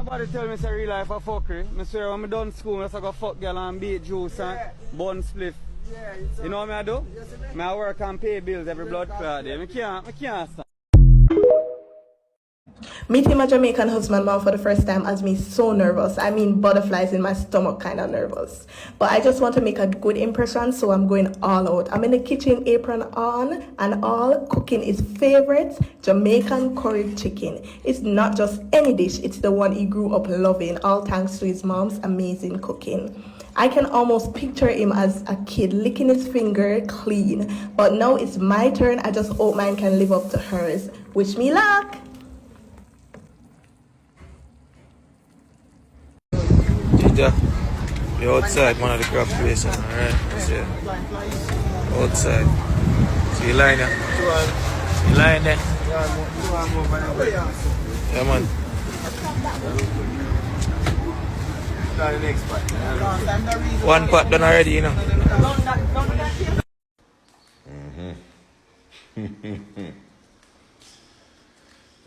Nobody tell me it's a real life of fuckery. I swear when I done school, I go fuck girl and beat juice and bun spliff. Yeah, you know what I do? I work and pay bills every blood clot day. I can't stop. Meeting my Jamaican husband now for the first time has me so nervous. I mean, butterflies in my stomach kind of nervous. But I just want to make a good impression, so I'm going all out. I'm in the kitchen, apron on and all, cooking his favorite Jamaican curry chicken. It's not just any dish, it's the one he grew up loving, all thanks to his mom's amazing cooking. I can almost picture him as a kid licking his finger clean. But now it's my turn. I just hope mine can live up to hers. Wish me luck! We're outside one of the crab places, alright? See, outside. See you lying there? You lying there? Yeah, man. One pot done already, you know.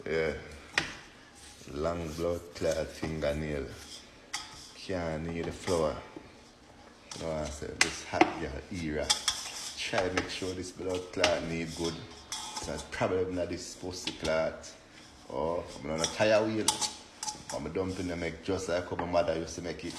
Yeah. Long blood clot fingernail. Can't need the flour. You know what I said? This hot girl era. Try to make sure this blood clot need good. So it's probably not this pussy clot. Or I'm on a tire wheel. I'm dumping to make just like how my mother used to make it.